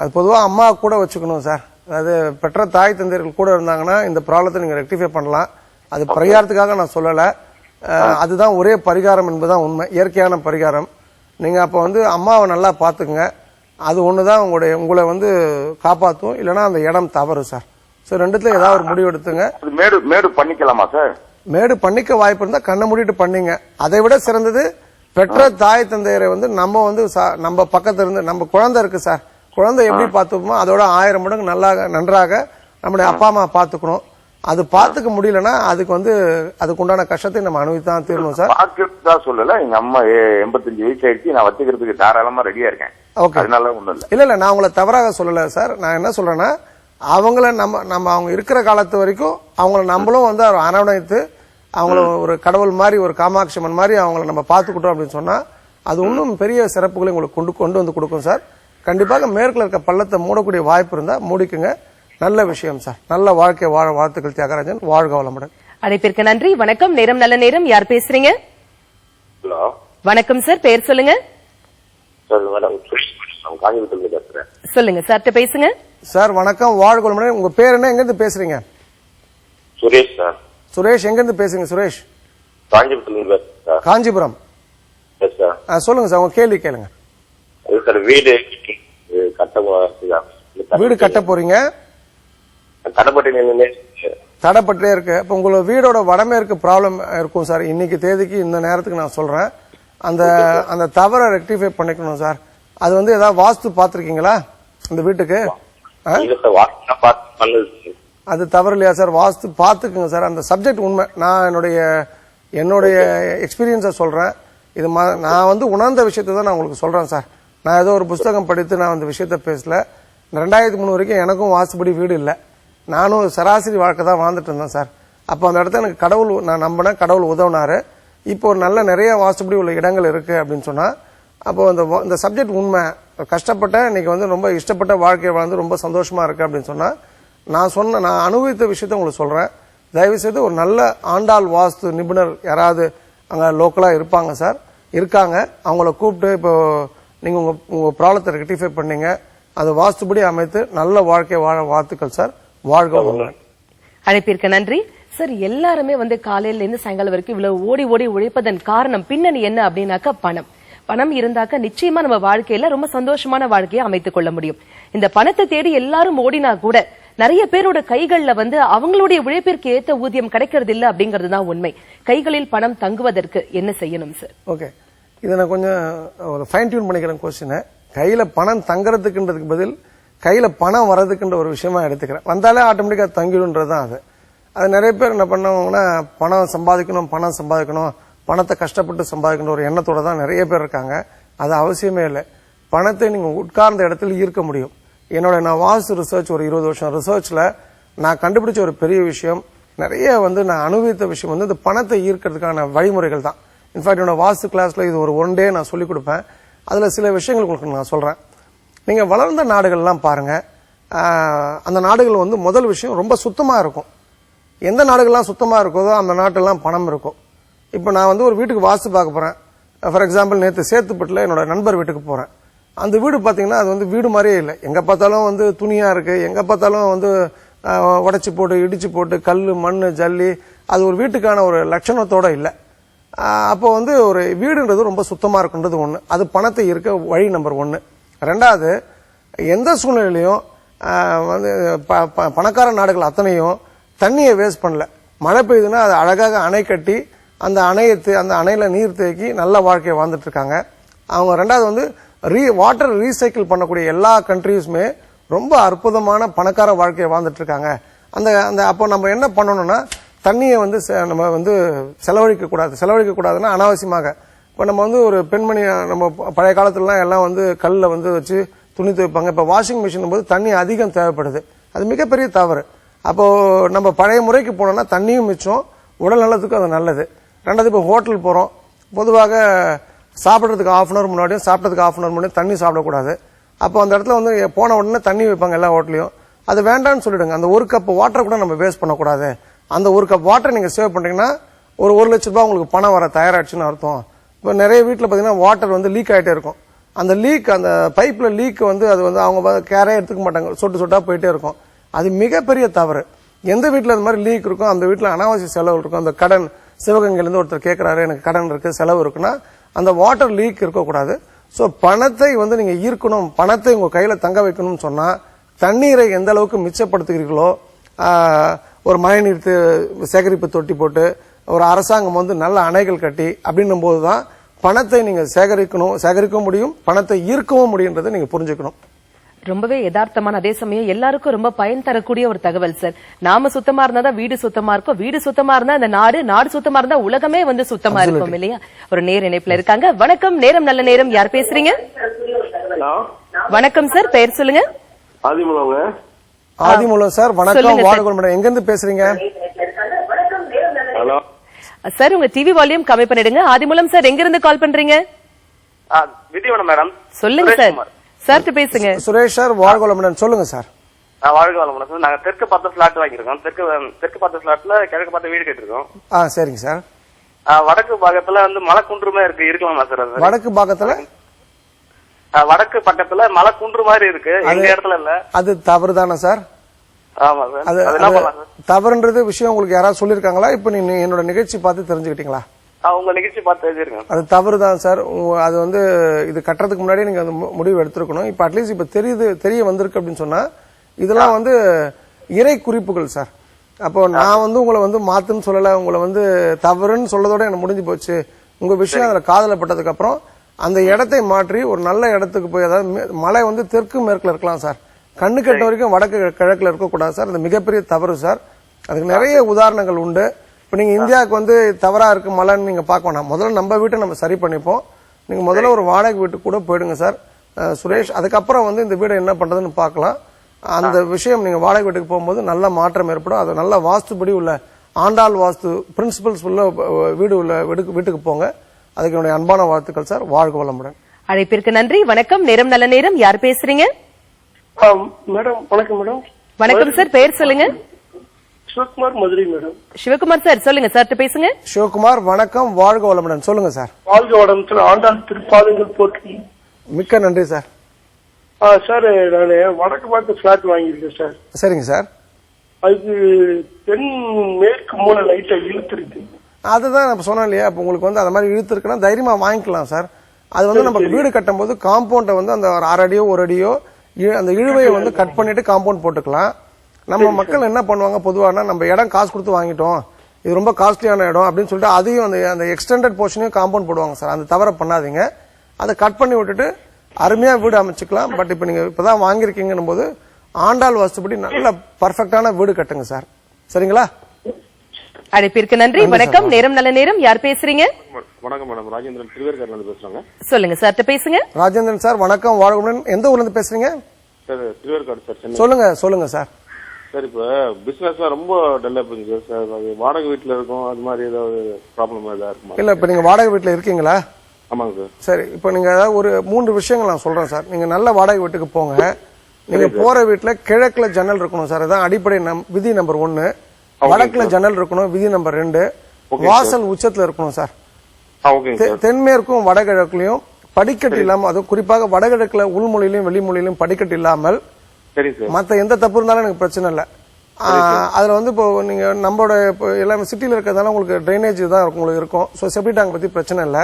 Speaker 2: அது பொதுவா அம்மா கூட வச்சுக்கணும் சார். அதாவது பெற்ற தாய் தந்தையர்கள் கூட இருந்தாங்கன்னா இந்த ப்ராப்ளத்தை நீங்க ரெக்டிஃபை பண்ணலாம். அது பரிகாரத்துக்காக நான் சொல்லல, அதுதான் ஒரே பரிகாரம் என்பதுதான் உண்மை, இயற்கையான பரிகாரம். நீங்க அப்ப வந்து அம்மாவை நல்லா பாத்துக்குங்க. அது ஒண்ணுதான் உங்களை வந்து காப்பாற்றும். இல்லைன்னா அந்த இடம் தவறு சார். சோ ரெண்டுத்துல ஏதாவது ஒரு முடிவு எடுத்துங்க.
Speaker 6: மேடு பண்ணிக்கலாமா சார்?
Speaker 2: மேடு பண்ணிக்க வாய்ப்பு இருந்தா கண்ணை மூடிட்டு பண்ணீங்க. அதை விட சிறந்தது பெற்ற தாய் தந்தையரை வந்து நம்ம பக்கத்துல இருந்து, நம்ம குழந்தை இருக்கு சார், குழந்தை எப்படி பாத்துக்கணுமோ அதோட 1000 மடங்கு நன்றாக நம்முடைய அப்பா அம்மா பாத்துக்கணும். அது பாத்துக்க முடியலன்னா அதுக்கு உண்டான கஷ்டத்தை நம்ம அனுபவித்தான் தீரணும் சார்.
Speaker 6: பாக்கிறதா சொல்லல, எங்க அம்மா 85 வயசு ஆயிடுச்சு, நான் வச்சுக்கிறதுக்கு தாராளமா ரெடியா இருக்கேன். அதனால ஒண்ணும்
Speaker 2: இல்ல நான் உங்களை தவறாக சொல்லல சார். நான் என்ன சொல்றேன்னா, அவங்கள நம்ம அவங்க இருக்கிற காலத்து வரைக்கும் அவங்கள நம்மளும் வந்து அரவணைத்து அவங்கள ஒரு கடவுள் மாதிரி, ஒரு காமாட்சியம்மன் மாதிரி அவங்கள நம்ம பாத்துக்கிட்டோம் அப்படின்னு சொன்னா அது இன்னும் பெரிய சிறப்புகளை உங்களுக்கு கொண்டு வந்து கொடுக்கும் சார். கண்டிப்பாக மேற்குல இருக்க பள்ளத்தை மூடக்கூடிய வாய்ப்பு இருந்தா மூடிக்குங்க. நல்ல விஷயம் சார். நல்ல வாழ்க்கை வாழ வாழ்த்துக்கள் தியாகராஜன். வாழ்க வளமுடன்.
Speaker 1: அழைப்பிற்கு நன்றி. வணக்கம். நேரம் நல்ல நேரம். யார் பேசுறீங்க?
Speaker 6: ஹலோ,
Speaker 1: வணக்கம் சார். பேர் சொல்லுங்க. சொல்லுங்க சார், பேசுங்க
Speaker 2: சார். வணக்கம், வாழ்க வளமுடன். உங்க பேர் என்ன? எங்க இருந்து பேசுறீங்க?
Speaker 6: சுரேஷ் சார்.
Speaker 2: சுரேஷ், எங்க இருந்து பேசுறீங்க சுரேஷ்? காஞ்சிபுரம். சொல்லுங்க சார், உங்க கேள்வி கேளுங்க. வீடு கட்ட போறீங்க? தடைப்பட்டே இருக்கு. இப்ப உங்களோட வீடோட வடமேற்கு ப்ராப்ளம் இருக்கும் சார். இன்னைக்கு தேதிக்கு இந்த நேரத்துக்கு நான் சொல்றேன், அந்த தவறை ரெக்டிஃபை பண்ணிக்கணும் சார். அது வந்து ஏதாவது வாஸ்து பாத்திருக்கீங்களா இந்த வீட்டுக்கு? அது தவறு இல்லையா சார்? வாஸ்து பாத்துக்குங்க சார். அந்த சப்ஜெக்ட் உண்மை. நான் என்னுடைய எக்ஸ்பீரியன்ஸை சொல்றேன். இது நான் வந்து உணர்ந்த விஷயத்தை தான் நான் உங்களுக்கு சொல்றேன் சார். நான் ஏதோ ஒரு புஸ்தகம் படித்து நான் அந்த விஷயத்த பேசல. 2003 வரைக்கும் எனக்கும் வாஸ்துபடி வீடு இல்லை. நானும் சராசரி வாழ்க்கை தான் வாழ்ந்துட்டு இருந்தேன் சார். அப்போ அந்த இடத்துல எனக்கு நான் நம்பினேன், கடவுள் உதவினாரு. இப்போ ஒரு நிறைய வாஸ்துபடி உள்ள இடங்கள் இருக்கு அப்படின்னு சொன்னா, அப்போ இந்த சப்ஜெக்ட் உண்மை. கஷ்டப்பட்ட இன்னைக்கு வந்து ரொம்ப இஷ்டப்பட்ட வாழ்க்கையை வாழ்ந்து ரொம்ப சந்தோஷமா இருக்கு அப்படின்னு சொன்னா, நான் அனுபவித்த விஷயத்த உங்களுக்கு சொல்றேன். தயவு செய்து ஒரு நல்ல ஆண்டாள் வாஸ்து நிபுணர் யாராவது அங்க லோக்கலா இருப்பாங்க சார், இருக்காங்க. அவங்கள கூப்பிட்டு இப்போ நீங்க உங்க ப்ராப்ளத்தை ரெக்டிஃபை பண்ணீங்க, அது வாஸ்துபடி அமைத்து நல்ல வாழ்க்கை வாழ வாழ்த்துக்கள் சார். வாழ்க வளமுடன்.
Speaker 1: அழைப்பிற்கு நன்றி சார். எல்லாருமே வந்து காலையில இருந்து சாயங்காலம் வரைக்கும் இவ்வளவு ஓடி ஓடி உழைப்பதன் காரணம் பின்னணி என்ன அப்படின்னாக்கா பணம் இருந்தாக்க நிச்சயமா நம்ம வாழ்க்கையில ரொம்ப சந்தோஷமான வாழ்க்கையை அமைத்துக் கொள்ள முடியும். இந்த பணத்தை தேடி எல்லாரும் ஓடினா கூட நிறைய பேரோட கைகள்ல வந்து அவங்களுடைய உழைப்பிற்கு ஏத்த ஊதியம் கிடைக்கிறது இல்ல அப்படிங்கிறது தான் உண்மை. கைகளில் பணம் தங்குவதற்கு என்ன செய்யணும் சார்?
Speaker 2: ஓகே, இதை நான் கொஞ்சம் ஒரு ஃபைன் டியூன் பண்ணிக்கிறேன் கொஸ்டினை. கையில பணம் தங்குறதுக்குன்றதுக்கு பதில் கையில பணம் வர்றதுக்குன்ற ஒரு விஷயமா எடுத்துக்கிறேன். வந்தாலே ஆட்டோமேட்டிக்கா தங்கிடும்ன்றதுதான் அது நிறைய பேர் என்ன பண்ணுவாங்கன்னா, பணம் சம்பாதிக்கணும், பணத்தை கஷ்டப்பட்டு சம்பாதிக்கணும் ஒரு எண்ணத்தோட தான் நிறைய பேர் இருக்காங்க. அது அவசியமே இல்லை. பணத்தை நீங்க உட்கார்ந்த இடத்துல ஈர்க்க முடியும். நான் வாஸ்து ரிசர்ச் ஒரு 20 வருஷம் ரிசர்ச்ல நான் கண்டுபிடிச்ச ஒரு பெரிய விஷயம், நிறைய வந்து நான் அனுபவித்த விஷயம் வந்து இந்த பணத்தை ஈர்க்கிறதுக்கான வழிமுறைகள் தான். இன்ஃபேக்ட் என்னோட வாஸ்து கிளாஸ்ல இது ஒரு 1 டே நான் சொல்லிக் கொடுப்பேன். அதுல சில விஷயங்கள் உங்களுக்கு நான் சொல்றேன். நீங்க வளர்ந்த நாடுகள்லாம் பாருங்க, அந்த நாடுகள் வந்து முதல் விஷயம் ரொம்ப சுத்தமா இருக்கும். எந்த நாடுகள்லாம் சுத்தமா இருக்குதோ அந்த நாட்டெல்லாம் பணம் இருக்கும். இப்ப நான் வந்து ஒரு வீட்டுக்கு வாஸ்து பார்க்க போறேன். ஃபார் எக்ஸாம்பிள் நேற்று சேத்துப்பட்டுல என்னோட நண்பர் வீட்டுக்கு போறேன். அந்த வீடு பாத்தீங்கன்னா அது வந்து வீடு மாதிரியே இல்லை. எங்க பார்த்தாலும் வந்து துணியா இருக்கு, எங்க பார்த்தாலும் வந்து உடைச்சு போட்டு இடிச்சு போட்டு கல்லு மண்ணு ஜல்லி, அது ஒரு வீட்டுக்கான ஒரு லட்சணத்தோட இல்லை. அப்போ வந்து ஒரு வீடுன்றது ரொம்ப சுத்தமா இருக்குன்றது ஒண்ணு. அது பணத்தை இருக்க வழி நம்பர் 1. ரெண்டாவது, எந்த சூழ்நிலையிலையும் வந்து பணக்கார நாடுகள் அத்தனையும் தண்ணியை வேஸ்ட் பண்ணல. மழை பெய்யுதுன்னா அது அழகாக அணை கட்டி அந்த அணையில நீர் தேக்கி நல்ல வாழ்க்கையை வாழ்ந்துட்டு இருக்காங்க அவங்க. ரெண்டாவது வந்து வாட்டர் ரீசைக்கிள் பண்ணக்கூடிய எல்லா கண்ட்ரீஸுமே ரொம்ப அற்புதமான பணக்கார வாழ்க்கையை வாழ்ந்துட்டு இருக்காங்க. அந்த அந்த அப்போ நம்ம என்ன பண்ணணும்னா தண்ணியை வந்து நம்ம வந்து செலவழிக்க கூடாதுன்னா அனாவசியமாக. இப்போ நம்ம வந்து ஒரு பெண்மணி, நம்ம பழைய காலத்துலலாம் எல்லாம் வந்து கல்லில் வந்து வச்சு துணி துவைப்பாங்க. இப்போ வாஷிங் மிஷின் போது தண்ணி அதிகம் தேவைப்படுது. அது மிகப்பெரிய தவறு. அப்போ நம்ம பழைய முறைக்கு போனோம்னா தண்ணியும் மிச்சம், உடல் நலத்துக்கும் அது நல்லது. ரெண்டாவது, இப்போ ஹோட்டல் போறோம், பொதுவாக சாப்பிட்றதுக்கு 1/2 hour முன்னாடியும் சாப்பிட்டதுக்கு 1/2 hour முன்னாடியும் தண்ணி சாப்பிடக்கூடாது. அப்போ அந்த இடத்துல வந்து போன உடனே தண்ணி வைப்பாங்க எல்லா ஹோட்டலையும். அது வேண்டாம்னு சொல்லிடுங்க. அந்த 1 கப் வாட்டர் கூட நம்ம வேஸ்ட் பண்ணக்கூடாது. அந்த 1 கப் வாட்டர் நீங்க சேவ் பண்றீங்கன்னா ஒரு 1 லட்ச ரூபாய் உங்களுக்கு பணம் வர தயாராச்சுன்னு அர்த்தம். இப்போ நிறைய வீட்டில் பார்த்தீங்கன்னா வாட்டர் வந்து லீக் ஆகிட்டே இருக்கும். அந்த லீக், அந்த பைப்ல லீக் வந்து அது வந்து அவங்க கேரே எடுத்துக்க மாட்டாங்க, சொட்டு சொட்டா போயிட்டே இருக்கும். அது மிகப்பெரிய தவறு. எந்த வீட்டில் அந்த மாதிரி லீக் இருக்கும் அந்த வீட்டில் அனாவசிய செலவு இருக்கும். அந்த கடன், சிவகங்கையிலேருந்து ஒருத்தர் கேட்கிறாரு, எனக்கு கடன் இருக்கு, செலவு இருக்குன்னா அந்த வாட்டர் லீக் இருக்கக்கூடாது. ஸோ பணத்தை வந்து நீங்க ஈர்க்கணும், பணத்தை உங்க கையில தங்க வைக்கணும்னு சொன்னா தண்ணீரை எந்த அளவுக்கு மிச்சப்படுத்துகிறீர்களோ, ஒரு மழைநீர் சேகரிப்பு தொட்டி போட்டு ஒரு அரசாங்கம் வந்து நல்ல அணைகள் கட்டி அப்படின்னும் போதுதான் பணத்தை நீங்க சேகரிக்கவும் முடியும், பணத்தை ஈர்க்கவும் முடியுன்றதை நீங்க புரிஞ்சுக்கணும்.
Speaker 1: ரொம்பவே யதார்த்தமான, அதே சமயம் எல்லாருக்கும் ரொம்ப பயன் தரக்கூடிய ஒரு தகவல் சார். நாம சுத்தமா இருந்தாதான் வீடு சுத்தமா இருக்கும், வீடு சுத்தமா இருந்தா அந்த நாடு சுத்தமா இருந்தா உலகமே வந்து சுத்தமா இருக்கும் இல்லையா? ஒரு நேர் இணைப்புல இருக்காங்க. வணக்கம், நேரம் நல்ல நேரம். யார் பேசுறீங்க? வணக்கம் சார், பெயர் சொல்லுங்க.
Speaker 2: ஆதிமூலம் சார், வணக்கம். வாழ்க. எங்க இருந்து பேசுறீங்க?
Speaker 1: சார் உங்க டிவி வால்யூம் கம்மி பண்ணிடுங்க. ஆதிமூலம் சார், எங்க இருந்து கால் பண்றீங்க?
Speaker 7: விதிவனம் மேடம்.
Speaker 1: சொல்லுங்க சார். சார் பேசுங்க.
Speaker 2: சுரேஷ் சார், வாழ்க. சொல்லுங்க சார்.
Speaker 7: வாழ்க வளமுடன் சார். நாங்க தெற்கு பார்த்த பிளாட் வாங்கியிருக்கோம். தெற்கு பார்த்த பிளாட்ல கிழக்கு பார்த்த வீடு கட்டிருக்கோம்.
Speaker 2: சரிங்க சார்.
Speaker 7: வடக்கு பாகத்துல வந்து மலை குன்றுமே இருக்கலாமா சார்?
Speaker 2: வடக்கு பாகத்துல
Speaker 7: வடக்கு பக்கத்துல மலை குன்று மாதிரி இருக்கு, எங்க இடத்துல இல்ல. அது
Speaker 2: தவறுதானே சார்?
Speaker 7: ஆமா சார்.
Speaker 2: தவறுன்றது விஷயம் உங்களுக்கு யாராவது சொல்லிருக்காங்களா? இப்ப நீங்க என்னோட நிகழ்ச்சி பார்த்து தெரிஞ்சுக்கிட்டீங்களா?
Speaker 7: உங்க நிகழ்ச்சி பார்த்து தெரிஞ்சிருக்கேன்.
Speaker 2: அது தவறுதான் சார். அது வந்து இது கட்டுறதுக்கு முன்னாடி நீங்க அந்த முடிவு எடுத்திருக்கணும். இப்ப அட்லீஸ்ட் இப்ப தெரிய வந்திருக்கு அப்படின்னு சொன்னா இதெல்லாம் வந்து இறை குறிப்புகள் சார். அப்போ நான் வந்து உங்களை வந்து மாத்துன்னு சொல்லல, உங்களை வந்து தவறுன்னு சொல்லதோட எனக்கு முடிஞ்சு போச்சு. உங்க விஷயம் அதுல காதலப்பட்டதுக்கு அப்புறம் அந்த இடத்தை மாற்றி ஒரு நல்ல இடத்துக்கு போய், அதாவது மலை வந்து தெற்கு மேற்குல இருக்கலாம் சார், கண்ணு கெட்ட வரைக்கும் வடக்கு கிழக்குல இருக்கக்கூடாது சார். அது மிகப்பெரிய தவறு சார். அதுக்கு நிறைய உதாரணங்கள் உண்டு. இப்ப நீங்க இந்தியாவுக்கு வந்து தவறா இருக்கு மலைன்னு நீங்க பார்க்க வேணாம். முதல்ல நம்ம வீட்டை நம்ம சரி பண்ணிப்போம். நீங்க முதல்ல ஒரு வாடகை வீட்டுக்கு கூட போயிடுங்க சார் சுரேஷ். அதுக்கப்புறம் வந்து இந்த வீடை என்ன பண்றதுன்னு பார்க்கலாம். அந்த விஷயம் நீங்க வாடகை வீட்டுக்கு போகும்போது நல்ல மாற்றம் ஏற்படும். அது நல்ல வாஸ்துபடி உள்ள ஆண்டாள் வாஸ்து பிரின்சிபல்ஸ் உள்ள வீடு உள்ள வீட்டுக்கு போங்க. அதுக்கு என்னுடைய அன்பான வாழ்த்துக்கள் சார். வாழ்க வளமுடன்.
Speaker 1: அழைப்பிற்கு நன்றி. வணக்கம், நேரம் நல்ல நேரம். யார் பேசுறீங்க?
Speaker 8: மேடம் வணக்கம். மேடம்
Speaker 1: வணக்கம் சார், பெயர் சொல்லுங்க.
Speaker 8: சிவகுமார், மதுரை மேடம்.
Speaker 1: சிவகுமார் சார், சொல்லுங்க சார் பேசுங்க.
Speaker 2: சிவகுமார், வணக்கம். வாழ்க வளமுடன். சொல்லுங்க சார்.
Speaker 8: வாழ்க வளமுடன். ஆண்டாள் திருப்பாதங்கள் போற்றி.
Speaker 2: மிக்க நன்றி சார்.
Speaker 8: சார், நான் வடக்கு பார்த்து பிளாட் வாங்கியிருக்கேன் சார்.
Speaker 2: சரிங்க சார்.
Speaker 8: அதுக்கு தென் மேற்கு மூல லைட்டா இழுத்துருக்கு.
Speaker 2: அதுதான் நான் சொன்னேன் இல்லையா, இப்ப உங்களுக்கு வந்து அந்த மாதிரி இழுத்து இருக்குன்னா தைரியமா வாங்கிக்கலாம் சார். அது வந்து நம்ம வீடு கட்டும் போது காம்பவுண்டை வந்து அந்த 1/2 அடியோ 1 அடியோ அந்த இழுவையை வந்து கட் பண்ணிட்டு காம்பவுண்ட் போட்டுக்கலாம். நம்ம மக்கள் என்ன பண்ணுவாங்க பொதுவானா, நம்ம இடம் காசு கொடுத்து வாங்கிட்டோம், இது ரொம்ப காஸ்ட்லியான இடம் அப்படின்னு சொல்லிட்டு அதையும் அந்த எக்ஸ்டெண்டட் போர்ஷனையும் காம்பவுண்ட் போடுவாங்க சார். அந்த தவறை பண்ணாதீங்க. அதை கட் பண்ணி விட்டுட்டு அருமையா வீடு அமைச்சுக்கலாம். பட் இப்ப நீங்க இப்பதான் வாங்கிருக்கீங்கன்னு போது ஆண்டாள் வாஸ்துபடி நல்ல பர்ஃபெக்டான வீடு கட்டுங்க சார். சரிங்களா?
Speaker 1: அழைப்பிற்கு நன்றி. வணக்கம், நேரம் நல்ல நேரம். யார் பேசுறீங்க?
Speaker 4: வணக்கம் மேடம், ராஜேந்திரன் திருவேற்காடுல பேசுறாங்க.
Speaker 1: சொல்லுங்க சார் பேசுங்க.
Speaker 2: ராஜேந்திரன் சார், வணக்கம். வாழ்க. எந்த ஊர்ல இருந்து பேசுறீங்க?
Speaker 4: Sir Thiruverkadu sir.
Speaker 2: சொல்லுங்க சார்.
Speaker 4: சார், இப்ப பிசினஸ் ரொம்ப டல்லா போகுது சார். வாடகை வீட்டுல இருக்கும், அது மாதிரி ஏதாவது ப்ராப்ளம் ஏதாவது இருக்குமா?
Speaker 2: இல்ல, இப்ப நீங்க வாடகை வீட்டுல இருக்கீங்களா?
Speaker 4: ஆமாங்க சார்.
Speaker 2: சரி, இப்ப நீங்க ஒரு 3 விஷயங்கள் நான் சொல்றேன் சார். நீங்க நல்ல வாடகை வீட்டுக்கு போங்க. நீங்க போற வீட்டுல கிழக்குல ஜன்னல் இருக்கணும் சார். அதான் அடிப்படை விதி நம்பர் 1. வடக்குல ஜன்னல் இருக்கணும், விதி நம்பர் 2. வாசல் உச்சத்துல இருக்கணும் சார். தென்மேற்கும் வடகிழக்குலயும் படிக்கட்டு இல்லாம, அது குறிப்பாக வடகிழக்குல உள்மொழியிலும் வெளிமொழியிலும் படிக்கட்டு இல்லாமல், மத்த எந்த தப்பு இருந்தாலும் எனக்கு பிரச்சனை இல்ல. அதுல வந்து இப்போ நீங்க நம்மளோட எல்லாமே சிட்டில இருக்கிறதால உங்களுக்கு ட்ரைனேஜ் தான் உங்களுக்கு இருக்கும். ஸோ செப்டி டேங்க் பத்தி பிரச்சனை இல்ல.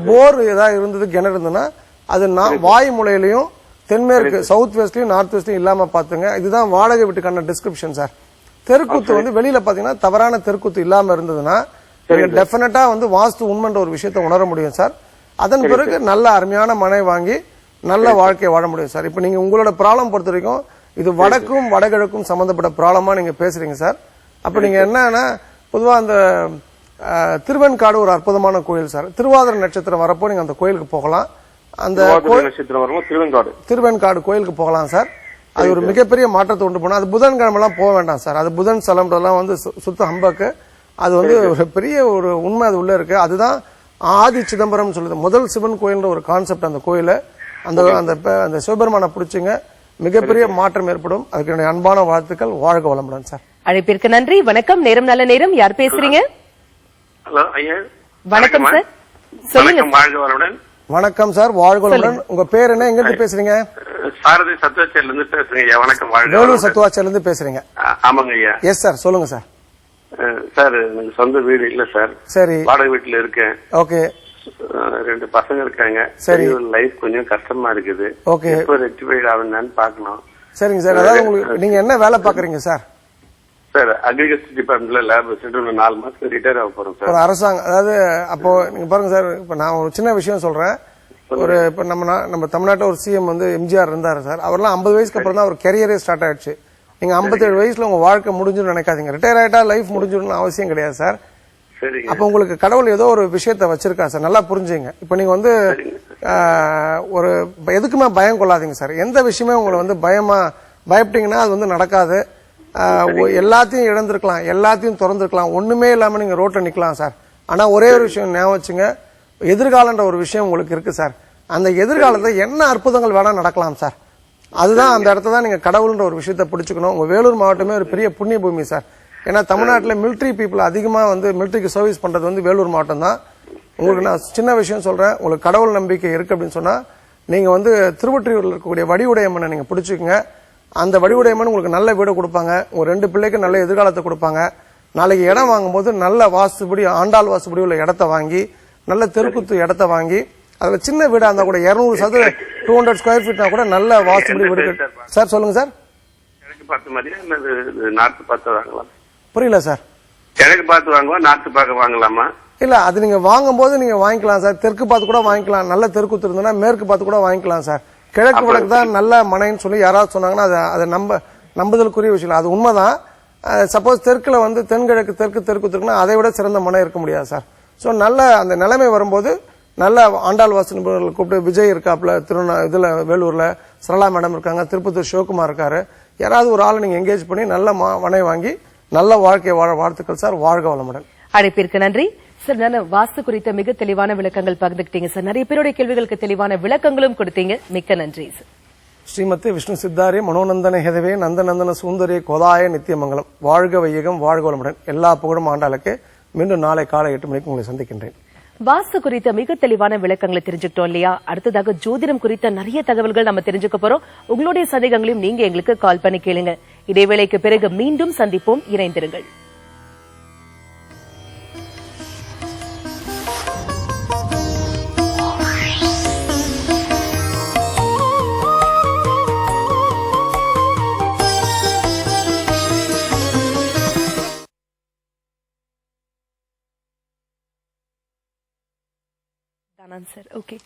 Speaker 2: போர் ஏதாவது இருந்தது, கிணறு இருந்ததுன்னா அது வாய் முலையிலையும் தென்மேற்கு சவுத் வெஸ்ட்லயும் நார்த் வெஸ்ட்லயும் இல்லாம பாத்துங்க. இதுதான் வாடகை வீட்டுக்கான டிஸ்கிரிப்ஷன் சார். தெருக்கூத்து வந்து வெளியில பாத்தீங்கன்னா தவறான தெருக்கூத்து இல்லாம இருந்ததுன்னா டெஃபினட்டா வந்து வாஸ்து உண்மைன்ற ஒரு விஷயத்தை உணர முடியும் சார். அதன் பிறகு நல்ல அருமையான மனை வாங்கி நல்ல வாழ்க்கையை வாழ முடியும் சார். இப்ப நீங்க உங்களோட ப்ராப்ளம் பொறுத்த வரைக்கும் இது வடக்கும் வடகிழக்கும் சம்பந்தப்பட்ட ப்ராப்ளமா நீங்க பேசுறீங்க சார். அப்ப நீங்க என்னன்னா பொதுவா அந்த திருவெண்காடு ஒரு அற்புதமான கோயில் சார். திருவாதிரை நட்சத்திரம் வரப்போ நீங்க அந்த கோயிலுக்கு போகலாம். அந்த திருவெண்காடு கோயிலுக்கு போகலாம் சார். அது ஒரு மிகப்பெரிய மாற்றத்தை உண்டு பண்ணும். அது புதன்கிழமை எல்லாம் போக வேண்டாம் சார். அது புதன் ஸ்தலம்ன்றதெல்லாம் வந்து சுத்த ஹம்பக்கு. அது வந்து ஒரு பெரிய ஒரு உண்மை அது உள்ள இருக்கு. அதுதான் ஆதி சிதம்பரம் சொல்லுது முதல் சிவன் கோயில்ன்ற ஒரு கான்செப்ட் அந்த கோயில. அந்த சிவபெருமானை பிடிச்சுங்க, மிகப்பெரிய மாற்றம் ஏற்படும். அதுக்கு என்னுடைய அன்பான வாழ்த்துக்கள். வாழ்க வளமுடன் சார்.
Speaker 1: அழைப்பிற்கு நன்றி. வணக்கம். நேரம் நல்ல நேரம். யார் பேசுறீங்க?
Speaker 7: ஹலோ ஐயா.
Speaker 1: வணக்கம் சார், சொல்லுங்க.
Speaker 7: வாழ்க வளமுடன்.
Speaker 2: வணக்கம் சார், வாழ்க வளமுடன். உங்க பேர் என்ன, எங்க இருந்து பேசுறீங்க?
Speaker 7: சாரதி சத்துவாச்சேரில இருந்து பேசுறீங்க ஐயா. வணக்கம். வாழ்க
Speaker 2: வேலூர் சத்துவாச்சேரில இருந்து பேசுறீங்க?
Speaker 7: ஆமாங்க ஐயா.
Speaker 2: எஸ் சார், சொல்லுங்க சார்.
Speaker 7: சார் எனக்கு சொந்த வீடு இல்ல சார்.
Speaker 2: சரி.
Speaker 7: வாடகை வீட்டுல இருக்கேன்.
Speaker 2: ஓகே.
Speaker 7: 2 பசங்க இருக்காங்க.
Speaker 2: சரி.
Speaker 7: லைஃப் கொஞ்சம் கஷ்டமா இருக்குது.
Speaker 2: ஓகே.
Speaker 7: இப்போ ரெக்டிஃபைட் ஆகுதான்னு பாக்கணும்.
Speaker 2: சரிங்க சார். அதாவது உங்களுக்கு நீங்க என்ன வேலை பாக்குறீங்க சார்?
Speaker 7: சார் அக்ரிகல்ச்சர் டிபார்ட்மெண்ட்ல லேப் அசிஸ்டன்ட் 4 மாசம் ரிட்டையர் ஆக போறோம் சார்.
Speaker 2: ஒரு அரசாங்கம், அதாவது அப்போ நீங்க பாருங்க சார், இப்ப நான் ஒரு சின்ன விஷயம் சொல்றேன். ஒரு இப்ப நம்ம தமிழ்நாட்டில் ஒரு சிஎம் வந்து எம்ஜிஆர் இருந்தாரு சார். அவர்லாம் 50 வயசுக்கு அப்புறம் தான் அவர் கெரியரே ஸ்டார்ட் ஆயிடுச்சு. நீங்க 57 வயசுல உங்க வாழ்க்கை முடிஞ்சுன்னு நினைக்காதீங்க. ரிட்டையர் ஆயிட்டா லைஃப் முடிஞ்சிடணும் அவசியம் கிடையாது சார். அப்ப உங்களுக்கு கடவுள் ஏதோ ஒரு விஷயத்த வச்சிருக்கா சார், நல்லா புரிஞ்சுங்க. இப்ப நீங்க வந்து ஒரு எதுக்குமே பயம் கொள்ளாதீங்க சார். எந்த விஷயமே உங்களை வந்து பயப்பட்டீங்கன்னா அது வந்து நடக்காது. எல்லாத்தையும் இழந்திருக்கலாம், எல்லாத்தையும் திறந்திருக்கலாம், ஒண்ணுமே இல்லாம நீங்க ரோட்ல நிக்கலாம் சார். ஆனா ஒரே ஒரு விஷயம் ஞாபகம் வச்சுங்க, எதிர்காலன்ற ஒரு விஷயம் உங்களுக்கு இருக்கு சார். அந்த எதிர்காலத்துல என்ன அற்புதங்கள் வேணா நடக்கலாம் சார். அதுதான் அந்த இடத்துல தான் நீங்க கடவுள்ன்ற ஒரு விஷயத்த பிடிச்சுக்கணும். உங்க வேலூர் மாவட்டமே ஒரு பெரிய புண்ணிய பூமி சார். ஏன்னா தமிழ்நாட்டில் மிலிட்ரி பீப்புள் அதிகமா வந்து மிலிட்ரிக்கு சர்வீஸ் பண்றது வந்து வேலூர் மாவட்டம் தான். உங்களுக்கு நான் சின்ன விஷயம் சொல்றேன், உங்களுக்கு கடவுள் நம்பிக்கை இருக்கு அப்படின்னு சொன்னா நீங்க வந்து திருவொற்றியூர்ல இருக்கக்கூடிய வடிவுடையம்மனை நீங்க பிடிச்சுக்குங்க. அந்த வடிவுடையம்மன் உங்களுக்கு நல்ல வீடு கொடுப்பாங்க. உங்க 2 பிள்ளைக்கு நல்ல எதிர்காலத்தை கொடுப்பாங்க. நாளைக்கு இடம் வாங்கும்போது நல்ல வாஸ்துபடி, ஆண்டாள் வாஸ்துபடி உள்ள இடத்த வாங்கி, நல்ல தெருக்குத்து இடத்த வாங்கி, அதுல சின்ன வீடா இருந்தா கூட 200 சதுர 200 ஸ்கொயர் ஃபீட்னா கூட நல்ல வாஸ்துபடி வீடு சார். சொல்லுங்க சார்.
Speaker 7: கிழக்கு பார்த்து மாதிரியா இல்ல நார்த்து பார்த்து வாங்கலாம்?
Speaker 2: புரியல சார்.
Speaker 7: கிழக்கு பார்த்து வாங்குவா, நார்த்து பார்க்க வாங்கலாமா?
Speaker 2: இல்ல, அது நீங்க வாங்கும் போது நீங்க வாங்கிக்கலாம் சார். தெற்கு பார்த்து கூட வாங்கிக்கலாம். நல்ல தெற்குத்து இருந்ததுன்னா மேற்கு பார்த்து கூட வாங்கிக்கலாம் சார். கிழக்கு வடக்கு தான் நல்ல மனைன்னு சொல்லி யாராவது சொன்னாங்கன்னா அதை நம்புதலுக்குரிய விஷயம். அது உண்மைதான். சப்போஸ் தெற்குல வந்து தென்கிழக்கு தெற்கு இருக்குன்னா அதை விட சிறந்த மனை இருக்க முடியாது சார். சோ நல்ல அந்த நிலைமை வரும்போது நல்ல ஆண்டாள் வாசு நிபுணர்கள் கூப்பிட்டு, விஜய் இருக்காப்ல இதுல வேலூர்ல, சரளா மேடம் இருக்காங்க, திருப்பத்தூர் சிவகுமார் இருக்காரு, யாராவது ஒரு ஆளை நீங்க என்கேஜ் பண்ணி நல்ல மனை வாங்கி நல்ல வாழ்க்கையை வாழ வாழ்த்துக்கள் சார். வாழ்க வளமுடன்.
Speaker 1: அழைப்பிற்கு நன்றி சார். நான் வாஸ்து குறித்த மிக தெளிவான விளக்கங்கள் பகிர்ந்துக்கிட்டீங்க சார். நிறைய பேருடைய கேள்விகளுக்கு தெளிவான விளக்கங்களும் கொடுத்தீங்க. மிக்க நன்றி சார்.
Speaker 2: ஸ்ரீமதி விஷ்ணு சித்தாரிய மனோநந்தன ஹெதவே நந்தநந்தன சுந்தரிய கோதாய நித்தியமங்கலம். வாழ்க வையகம், வாழ்க வளமுடன். எல்லா புகழும் ஆண்டாளுக்கு. மீண்டும் நாளை காலை 8 மணிக்கு உங்களை சந்திக்கின்றேன்.
Speaker 1: வாஸ்து குறித்த மிக தெளிவான விளக்கங்களை தெரிஞ்சுக்கிட்டோம் இல்லையா? அடுத்ததாக ஜோதிடம் குறித்த நிறைய தகவல்கள் நம்ம தெரிஞ்சுக்க போறோம். உங்களுடைய சந்தேகங்களையும் நீங்க எங்களுக்கு கால் பண்ணி கேளுங்க. இடைவேளைக்கு பிறகு மீண்டும் சந்திப்போம். இணைந்திருங்கள். Answer. Okay.